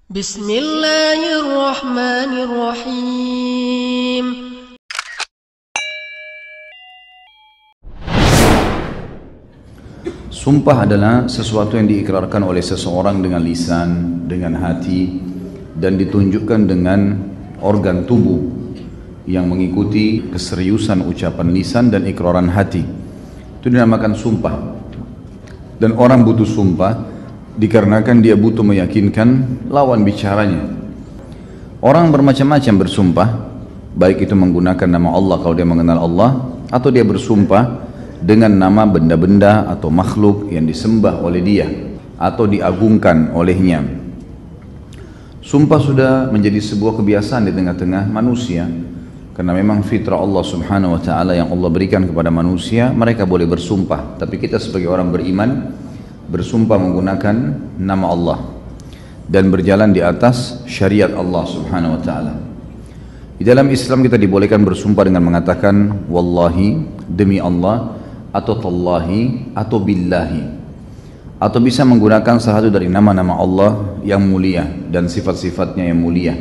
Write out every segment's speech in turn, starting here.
Bismillahirrahmanirrahim. Sumpah adalah sesuatu yang diikrarkan oleh seseorang dengan lisan, dengan hati, dan ditunjukkan dengan organ tubuh yang mengikuti keseriusan ucapan lisan dan ikraran hati. Itu dinamakan sumpah. Dan orang butuh sumpah dikarenakan dia butuh meyakinkan lawan bicaranya. Orang bermacam-macam bersumpah, baik itu menggunakan nama Allah kalau dia mengenal Allah, atau dia bersumpah dengan nama benda-benda atau makhluk yang disembah oleh dia atau diagungkan olehnya. Sumpah sudah menjadi sebuah kebiasaan di tengah-tengah manusia, karena memang fitrah Allah subhanahu wa ta'ala yang Allah berikan kepada manusia, mereka boleh bersumpah. Tapi kita sebagai orang beriman bersumpah menggunakan nama Allah dan berjalan di atas syariat Allah subhanahu wa ta'ala. Di dalam Islam kita dibolehkan bersumpah dengan mengatakan wallahi, demi Allah, atau tallahi, atau billahi, atau bisa menggunakan salah satu dari nama-nama Allah yang mulia dan sifat-sifatnya yang mulia.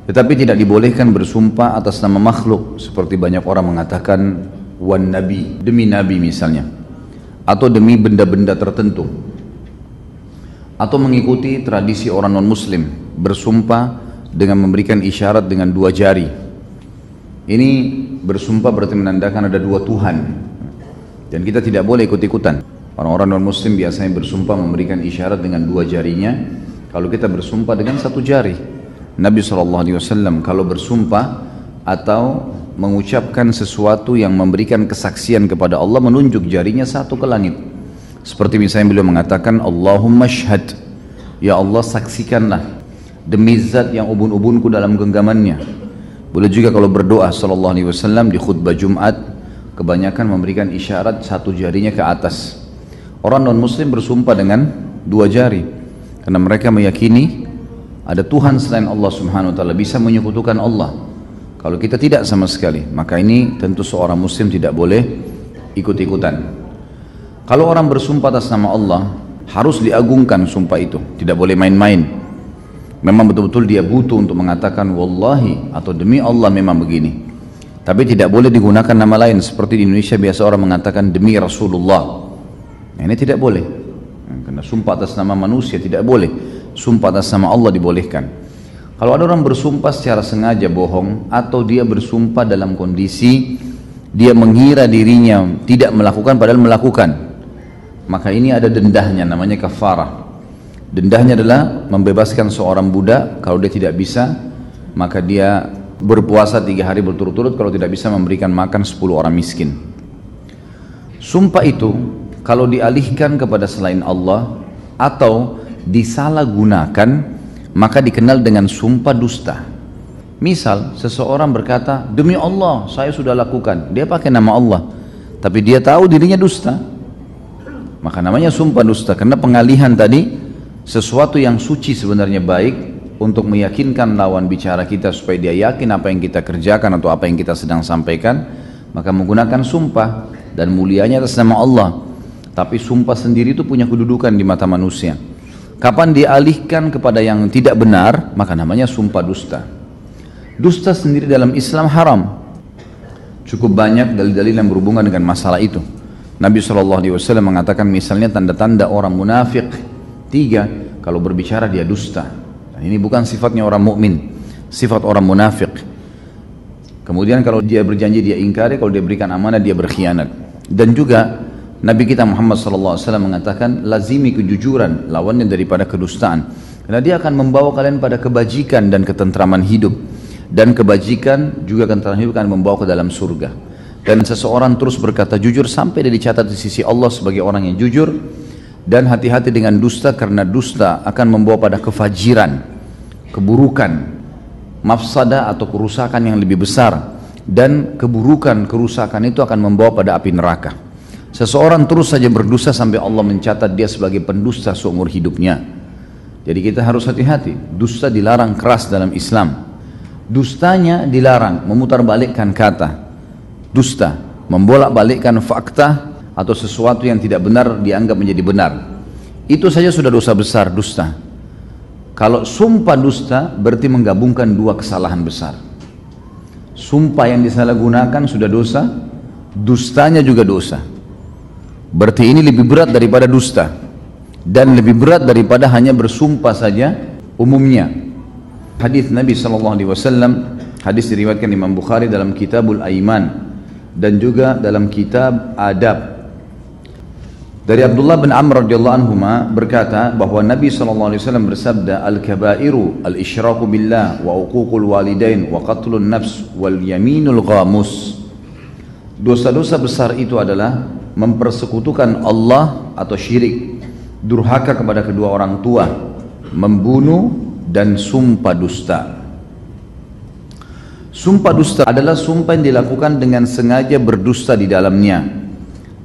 Tetapi tidak dibolehkan bersumpah atas nama makhluk, seperti banyak orang mengatakan wan nabi, demi nabi misalnya, atau demi benda-benda tertentu, atau mengikuti tradisi orang non-muslim bersumpah dengan memberikan isyarat dengan dua jari. Ini bersumpah berarti menandakan ada dua Tuhan, dan kita tidak boleh ikut-ikutan. Orang-orang non-muslim biasanya bersumpah memberikan isyarat dengan dua jarinya, kalau kita bersumpah dengan satu jari. Nabi SAW kalau bersumpah atau mengucapkan sesuatu yang memberikan kesaksian kepada Allah, menunjuk jarinya satu ke langit. Seperti misalnya beliau mengatakan Allahumma syhad, ya Allah saksikanlah, demi zat yang ubun-ubunku dalam genggamannya. Boleh juga kalau berdoa SAW di khutbah Jumat, kebanyakan memberikan isyarat satu jarinya ke atas. Orang non-muslim bersumpah dengan dua jari karena mereka meyakini ada Tuhan selain Allah subhanahu wa ta'ala, bisa menyekutukan Allah. Kalau kita tidak sama sekali, maka ini tentu seorang muslim tidak boleh ikut-ikutan. Kalau orang bersumpah atas nama Allah, harus diagungkan sumpah itu, tidak boleh main-main. Memang betul-betul dia butuh untuk mengatakan wallahi atau demi Allah memang begini. Tapi tidak boleh digunakan nama lain, seperti di Indonesia biasa orang mengatakan demi Rasulullah. Nah, ini tidak boleh, karena sumpah atas nama manusia tidak boleh. Sumpah atas nama Allah dibolehkan. Kalau ada orang bersumpah secara sengaja bohong, atau dia bersumpah dalam kondisi dia mengira dirinya tidak melakukan padahal melakukan, maka ini ada dendahnya, namanya kafarah. Dendahnya adalah membebaskan seorang budak. Kalau dia tidak bisa, maka dia berpuasa 3 hari berturut-turut. Kalau tidak bisa, memberikan makan 10 orang miskin. Sumpah itu kalau dialihkan kepada selain Allah atau disalahgunakan, maka dikenal dengan sumpah dusta. Misal seseorang berkata demi Allah saya sudah lakukan, dia pakai nama Allah tapi dia tahu dirinya dusta, maka namanya sumpah dusta. Karena pengalihan tadi sesuatu yang suci sebenarnya baik untuk meyakinkan lawan bicara kita supaya dia yakin apa yang kita kerjakan atau apa yang kita sedang sampaikan, maka menggunakan sumpah dan mulianya atas nama Allah. Tapi sumpah sendiri itu punya kedudukan di mata manusia. Kapan dialihkan kepada yang tidak benar, maka namanya sumpah dusta. Dusta sendiri dalam Islam haram. Cukup banyak dalil-dalil yang berhubungan dengan masalah itu. Nabi SAW mengatakan misalnya tanda-tanda orang munafik 3, kalau berbicara dia dusta. Dan ini bukan sifatnya orang mukmin, sifat orang munafik. Kemudian kalau dia berjanji dia ingkari, kalau dia berikan amanah dia berkhianat. Dan juga Nabi kita Muhammad SAW mengatakan lazimi kejujuran, lawannya daripada kedustaan, karena dia akan membawa kalian pada kebajikan dan ketentraman hidup, dan kebajikan juga ketentraman hidup akan membawa ke dalam surga. Dan seseorang terus berkata jujur sampai dia dicatat di sisi Allah sebagai orang yang jujur. Dan hati-hati dengan dusta, karena dusta akan membawa pada kefajiran, keburukan, mafsadah atau kerusakan yang lebih besar, dan keburukan kerusakan itu akan membawa pada api neraka. Seseorang terus saja berdusta sampai Allah mencatat dia sebagai pendusta seumur hidupnya. Jadi kita harus hati-hati. Dusta dilarang keras dalam Islam. Dustanya dilarang, memutarbalikkan kata. Dusta, membolak-balikkan fakta atau sesuatu yang tidak benar dianggap menjadi benar. Itu saja sudah dosa besar, dusta. Kalau sumpah dusta berarti menggabungkan dua kesalahan besar. Sumpah yang disalahgunakan sudah dosa, dustanya juga dosa. Berarti ini lebih berat daripada dusta dan lebih berat daripada hanya bersumpah saja umumnya. Hadis Nabi SAW, hadis diriwayatkan Imam Bukhari dalam Kitabul Aiman dan juga dalam kitab Adab. Dari Abdullah bin Amr radhiyallahu anhuma berkata bahwa Nabi SAW bersabda, al-kabairu al-isyraku billah wa uququl walidain wa qatlun nafs wal yaminul ghamus. Dosa-dosa besar itu adalah mempersekutukan Allah atau syirik, durhaka kepada kedua orang tua, membunuh dan sumpah dusta. Sumpah dusta adalah sumpah yang dilakukan dengan sengaja berdusta di dalamnya.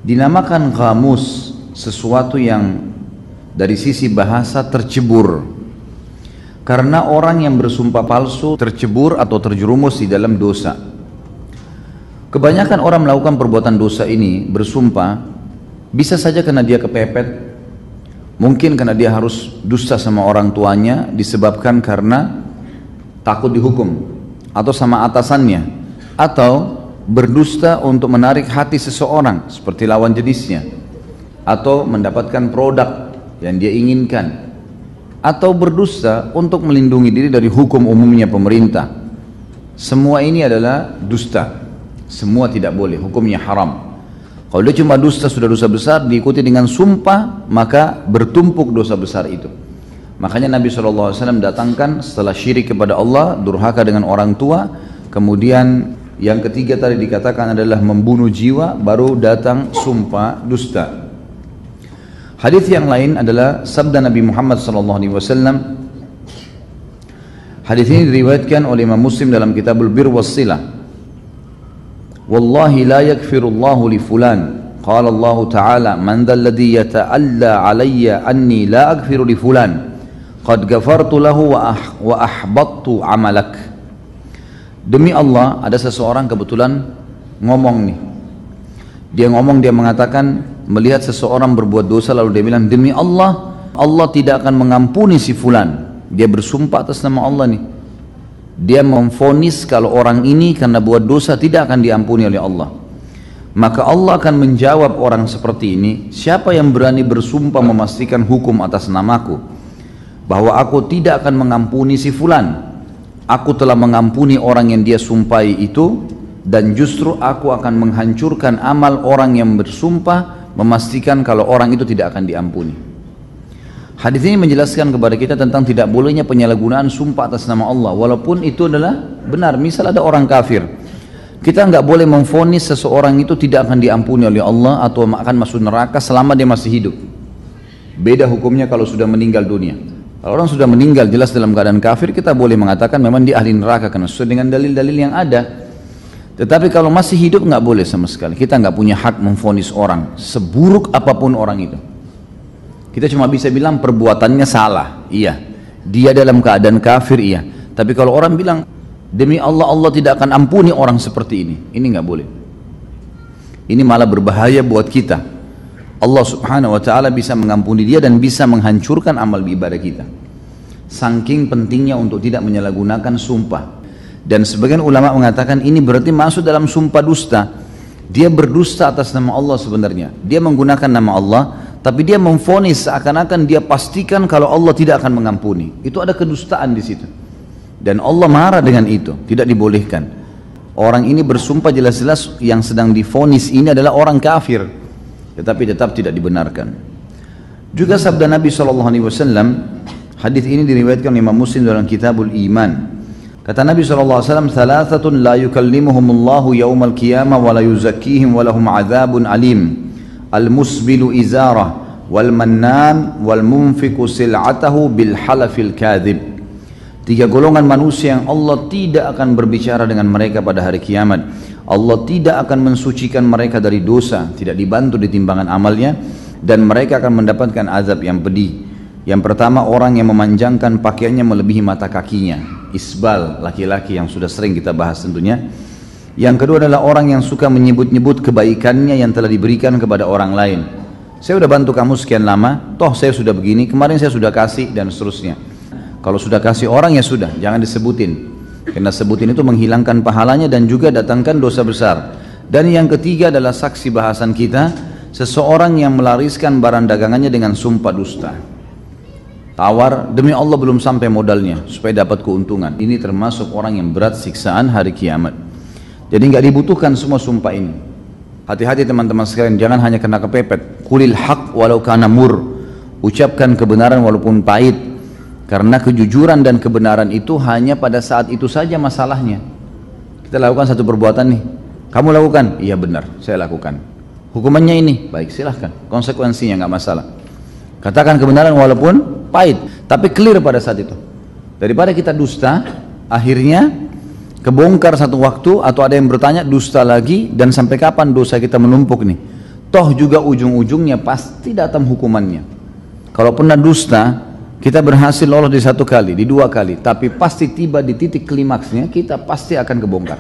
Dinamakan ghamus, sesuatu yang dari sisi bahasa tercebur. Karena orang yang bersumpah palsu tercebur atau terjerumus di dalam dosa. Kebanyakan orang melakukan perbuatan dosa ini bersumpah, bisa saja karena dia kepepet, mungkin karena dia harus dusta sama orang tuanya disebabkan karena takut dihukum, atau sama atasannya, atau berdusta untuk menarik hati seseorang seperti lawan jenisnya, atau mendapatkan produk yang dia inginkan, atau berdusta untuk melindungi diri dari hukum umumnya pemerintah. Semua ini adalah dusta, semua tidak boleh, hukumnya haram. Kalau dia cuma dusta sudah dosa besar, diikuti dengan sumpah, maka bertumpuk dosa besar itu. Makanya Nabi SAW datangkan setelah syirik kepada Allah, durhaka dengan orang tua, kemudian yang ketiga tadi dikatakan adalah membunuh jiwa, baru datang sumpah dusta. Hadis yang lain adalah sabda Nabi Muhammad SAW. Hadis ini diriwayatkan oleh Imam Muslim dalam Kitabul Bir Wassilah. Wallahi la yakfirullahu li fulan. Qala Allah Ta'ala, man dhal ladhi yata'alla alayya anni la aghfiru li fulan. Qad ghafartu lahu wa ahbattu amalak. Demi Allah, ada seseorang kebetulan ngomong nih. Dia ngomong, dia mengatakan melihat seseorang berbuat dosa lalu dia bilang, demi Allah, Allah tidak akan mengampuni si fulan. Dia bersumpah atas nama Allah nih. Dia memvonis kalau orang ini karena buat dosa tidak akan diampuni oleh Allah. Maka Allah akan menjawab orang seperti ini, siapa yang berani bersumpah memastikan hukum atas namaku, bahwa aku tidak akan mengampuni si fulan. Aku telah mengampuni orang yang dia sumpahi itu, dan justru aku akan menghancurkan amal orang yang bersumpah memastikan kalau orang itu tidak akan diampuni. Hadis ini menjelaskan kepada kita tentang tidak bolehnya penyalahgunaan sumpah atas nama Allah, walaupun itu adalah benar. Misal ada orang kafir, kita nggak boleh memvonis seseorang itu tidak akan diampuni oleh Allah atau akan masuk neraka selama dia masih hidup. Beda hukumnya kalau sudah meninggal dunia. Kalau orang sudah meninggal jelas dalam keadaan kafir, kita boleh mengatakan memang dia ahli neraka karena sesuai dengan dalil-dalil yang ada. Tetapi kalau masih hidup nggak boleh sama sekali. Kita nggak punya hak memvonis orang seburuk apapun orang itu. Kita cuma bisa bilang perbuatannya salah, iya. Dia dalam keadaan kafir, iya. Tapi kalau orang bilang demi Allah, Allah tidak akan ampuni orang seperti ini nggak boleh. Ini malah berbahaya buat kita. Allah Subhanahu wa Ta'ala bisa mengampuni dia dan bisa menghancurkan amal ibadah kita. Saking pentingnya untuk tidak menyalahgunakan sumpah. Dan sebagian ulama mengatakan ini berarti masuk dalam sumpah dusta. Dia berdusta atas nama Allah sebenarnya. Dia menggunakan nama Allah, tapi dia memvonis seakan-akan dia pastikan kalau Allah tidak akan mengampuni. Itu ada kedustaan di situ. Dan Allah marah dengan itu, tidak dibolehkan. Orang ini bersumpah jelas-jelas yang sedang divonis ini adalah orang kafir, tetapi tetap tidak dibenarkan. Juga sabda Nabi SAW, hadis ini diriwayatkan oleh Imam Muslim dalam Kitabul Iman. Kata Nabi SAW, thalathatun la yukallimuhumullahu yawmal qiyamah wa la yuzakkihim wa lahum azabun alim. Al-musbilu izarah wal mannan wal munfiku sil'atahu bil halafil kadhib. Tiga golongan manusia yang Allah tidak akan berbicara dengan mereka pada hari kiamat. Allah tidak akan mensucikan mereka dari dosa, tidak dibantu di timbangan amalnya, dan mereka akan mendapatkan azab yang pedih. Yang pertama, orang yang memanjangkan pakaiannya melebihi mata kakinya, isbal, laki-laki yang sudah sering kita bahas tentunya. Yang kedua adalah orang yang suka menyebut-nyebut kebaikannya yang telah diberikan kepada orang lain. Saya sudah bantu kamu sekian lama, toh saya sudah begini, kemarin saya sudah kasih, dan seterusnya. Kalau sudah kasih orang ya sudah, jangan disebutin. Karena sebutin itu menghilangkan pahalanya dan juga datangkan dosa besar. Dan yang ketiga adalah saksi bahasan kita, seseorang yang melariskan barang dagangannya dengan sumpah dusta. Tawar, demi Allah belum sampai modalnya supaya dapat keuntungan. Ini termasuk orang yang berat siksaan hari kiamat. Jadi nggak dibutuhkan semua sumpah ini. Hati-hati teman-teman sekalian, jangan hanya kena kepepet. Qulil haq walau kana mur. Ucapkan kebenaran walaupun pahit. Karena kejujuran dan kebenaran itu hanya pada saat itu saja masalahnya. Kita lakukan satu perbuatan nih, kamu lakukan, iya benar, saya lakukan. Hukumannya ini, baik silahkan, konsekuensinya nggak masalah. Katakan kebenaran walaupun pahit, tapi clear pada saat itu. Daripada kita dusta, akhirnya kebongkar satu waktu atau ada yang bertanya dusta lagi, dan sampai kapan dosa kita menumpuk nih? Toh juga ujung-ujungnya pasti datang hukumannya. Kalau pernah dusta, kita berhasil lolos di satu kali, di dua kali, tapi pasti tiba di titik klimaksnya kita pasti akan kebongkar.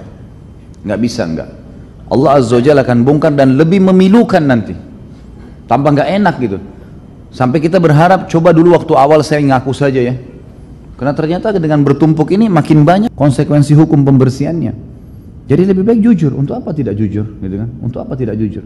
Nggak bisa nggak. Allah Azza wa Jalla akan bongkar dan lebih memilukan nanti. Tambah nggak enak gitu. Sampai kita berharap coba dulu waktu awal saya ngaku saja ya. Karena ternyata dengan bertumpuk ini makin banyak konsekuensi hukum pembersihannya. Jadi lebih baik jujur. Untuk apa tidak jujur? Gitu kan? Untuk apa tidak jujur?